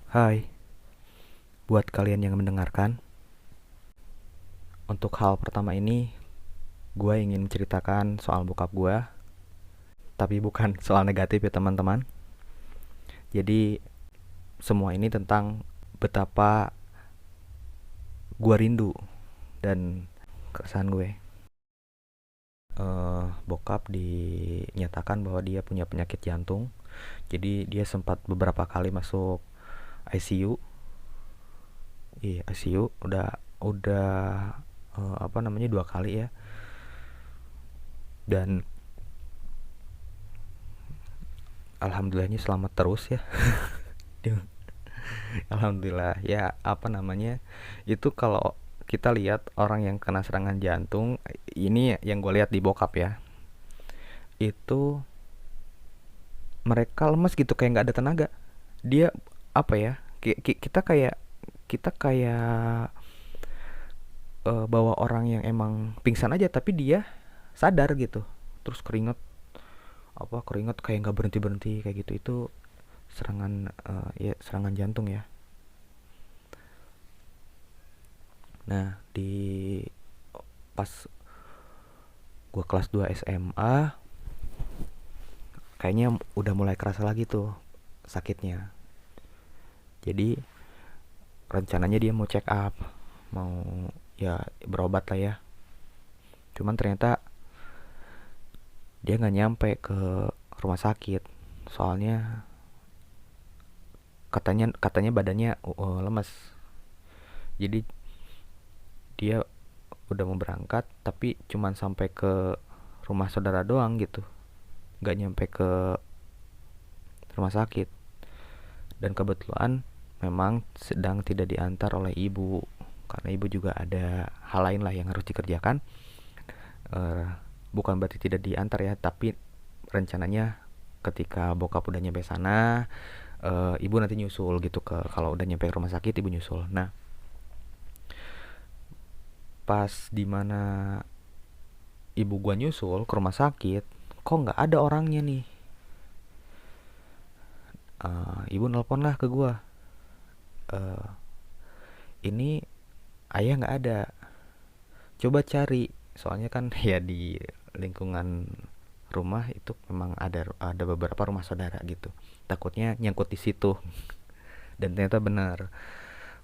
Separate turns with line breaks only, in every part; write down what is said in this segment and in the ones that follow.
Hai, buat kalian yang mendengarkan, untuk hal pertama ini, gue ingin menceritakan soal bokap gue, tapi bukan soal negatif ya teman-teman. Jadi, semua ini tentang betapa gue rindu dan keresahan gue. Bokap dinyatakan bahwa dia punya penyakit jantung, jadi dia sempat beberapa kali masuk ICU. Iya, ICU udah apa namanya 2 kali ya. Dan alhamdulillahnya selamat terus ya. Alhamdulillah ya, apa namanya, itu kalau kita lihat orang yang kena serangan jantung, ini yang gue lihat di bokap ya, itu mereka lemes gitu, kayak nggak ada tenaga. Dia apa ya, kita kayak bawa orang yang emang pingsan aja, tapi dia sadar gitu. Terus keringet kayak nggak berhenti berhenti kayak gitu. Itu serangan, ya serangan jantung ya. Nah, di pas gue kelas 2 SMA, kayaknya udah mulai kerasa lagi tuh sakitnya. Jadi rencananya dia mau check up, mau ya berobat lah ya. Cuman ternyata dia nggak nyampe ke rumah sakit. Soalnya katanya katanya badannya lemes. Jadi dia udah mau berangkat, tapi cuman sampai ke rumah saudara doang gitu. Nggak nyampe ke rumah sakit. Dan kebetulan memang sedang tidak diantar oleh ibu, karena ibu juga ada hal lain lah yang harus dikerjakan. eh, Bukan berarti tidak diantar ya, tapi rencananya ketika bokap udah nyampe sana, ibu nanti nyusul gitu, ke kalau udah nyampe rumah sakit ibu nyusul. Nah, pas dimana ibu gua nyusul ke rumah sakit, kok nggak ada orangnya nih. Ibu nelpon lah ke gua, eh, ini ayah nggak ada, coba cari. Soalnya kan ya di lingkungan rumah itu memang ada beberapa rumah saudara gitu, takutnya nyangkut di situ. Dan ternyata benar,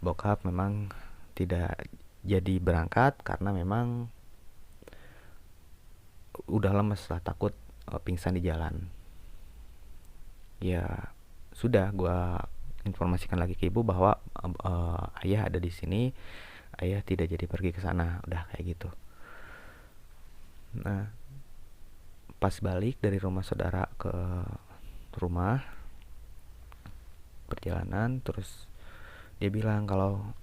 bokap memang tidak jadi berangkat karena memang udah lemes lah, takut pingsan di jalan. Ya sudah, gue informasikan lagi ke ibu bahwa ayah ada di sini, ayah tidak jadi pergi ke sana, udah kayak gitu. Nah, pas balik dari rumah saudara ke rumah, perjalanan terus dia bilang kalau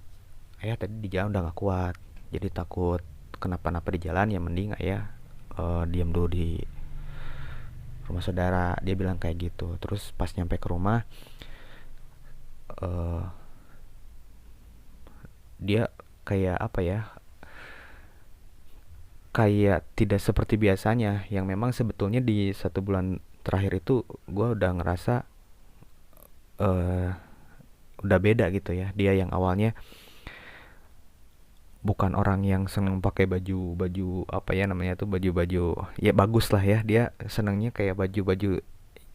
ayah tadi di jalan udah gak kuat, jadi takut kenapa-napa di jalan, ya mending ayah diam dulu di rumah saudara. Dia bilang kayak gitu. Terus pas nyampe ke rumah, eh, dia kayak apa ya, kayak tidak seperti biasanya, yang memang sebetulnya di 1 bulan terakhir itu gue udah ngerasa eh, udah beda gitu ya. Dia yang awalnya bukan orang yang seneng pakai baju baju apa ya namanya tuh, baju-baju ya bagus lah ya, dia senengnya kayak baju-baju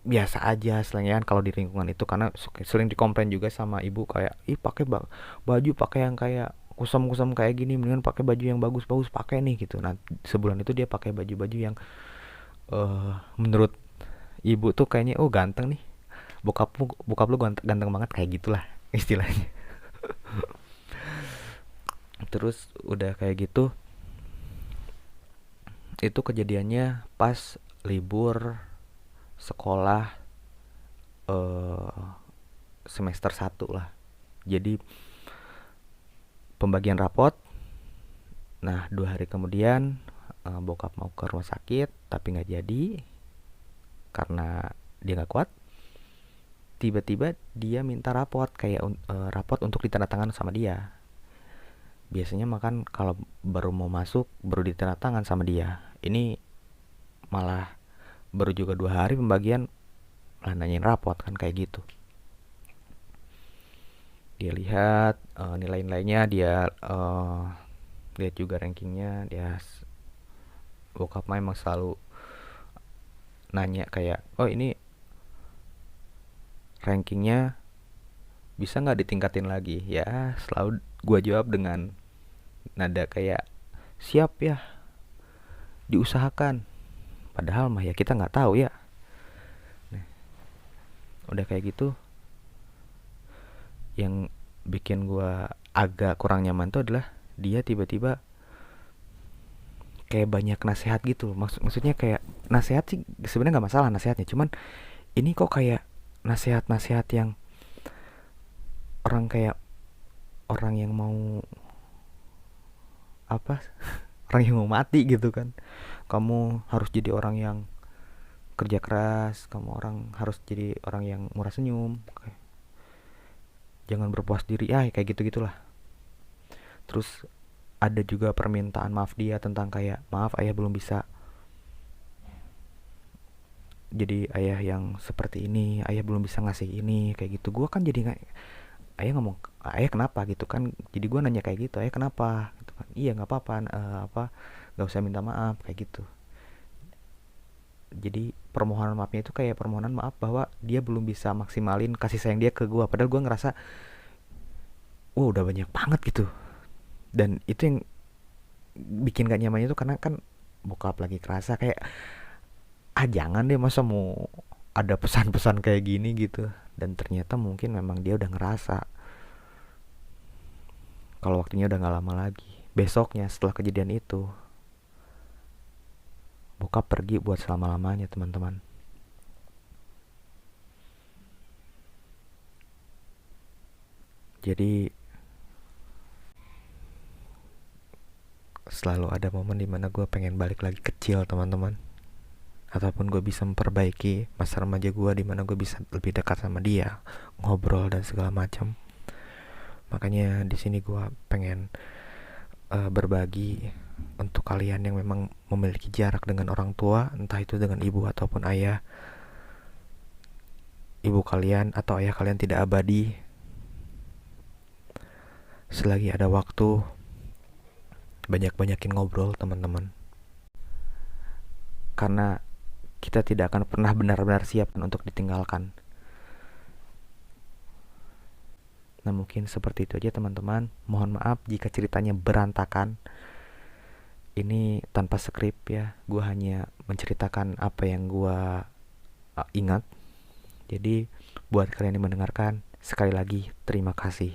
biasa aja selingan kalau di lingkungan itu. Karena sering dikomplain juga sama ibu, kayak ih pakai baju pakai yang kayak kusam-kusam kayak gini, mendingan pakai baju yang bagus-bagus pakai nih gitu. Nah, sebulan itu dia pakai baju-baju yang menurut ibu tuh kayaknya oh ganteng nih, bokap lu ganteng, ganteng banget kayak gitulah istilahnya. Terus udah kayak gitu, itu kejadiannya pas libur sekolah, eh semester 1 lah. Jadi pembagian rapot. Nah, 2 hari kemudian bokap mau ke rumah sakit tapi nggak jadi karena dia nggak kuat. Tiba-tiba dia minta rapot, kayak rapot untuk ditandatangan sama dia. Biasanya makan kalau baru mau masuk baru ditandatangan sama dia. Ini malah baru juga 2 hari pembagian lah nanyain rapot kan kayak gitu. Dia lihat nilai-nilainya, dia lihat juga rankingnya. Bokap mah emang selalu nanya kayak, oh ini rankingnya bisa nggak ditingkatin lagi ya. Selalu gua jawab dengan nada kayak, siap ya, diusahakan. Padahal mah ya kita nggak tahu ya. Nah, udah kayak gitu, yang bikin gua agak kurang nyaman tuh adalah dia tiba-tiba kayak banyak nasihat gitu. Maksudnya kayak nasihat sih sebenarnya nggak masalah nasihatnya, cuman ini kok kayak nasihat-nasihat yang orang kayak orang yang mau apa, orang yang mau mati gitu kan. Kamu harus jadi orang yang kerja keras, kamu harus jadi orang yang murah senyum, jangan berpuas diri ya, kayak gitu gitulah. Terus ada juga permintaan maaf dia tentang kayak, maaf ayah belum bisa jadi ayah yang seperti ini, ayah belum bisa ngasih ini kayak gitu. Gue kan jadi nggak, ayah ngomong, ayah kenapa gitu kan, jadi gue nanya kayak gitu, ayah kenapa gitu kan. Iya nggak apa-apa, apa, nggak usah minta maaf kayak gitu. Jadi permohonan maafnya itu kayak permohonan maaf bahwa dia belum bisa maksimalin kasih sayang dia ke gue, padahal gue ngerasa wah udah banyak banget gitu. Dan itu yang bikin gak nyamannya itu karena kan bokap lagi kerasa kayak, ah jangan deh, masa mau ada pesan-pesan kayak gini gitu. Dan ternyata mungkin memang dia udah ngerasa kalau waktunya udah gak lama lagi. Besoknya setelah kejadian itu, bokap pergi buat selama-lamanya teman-teman. Jadi selalu ada momen dimana gue pengen balik lagi kecil teman-teman, ataupun gue bisa memperbaiki masa remaja gue dimana gue bisa lebih dekat sama dia, ngobrol dan segala macam. Makanya di sini gue pengen berbagi untuk kalian yang memang memiliki jarak dengan orang tua, entah itu dengan ibu ataupun ayah. Ibu kalian atau ayah kalian tidak abadi. Selagi ada waktu, banyak-banyakin ngobrol teman-teman. Karena kita tidak akan pernah benar-benar siap untuk ditinggalkan. Nah mungkin seperti itu aja teman-teman. Mohon maaf jika ceritanya berantakan. Ini tanpa skrip ya. Gue hanya menceritakan apa yang gue ingat. Jadi buat kalian yang mendengarkan, sekali lagi terima kasih.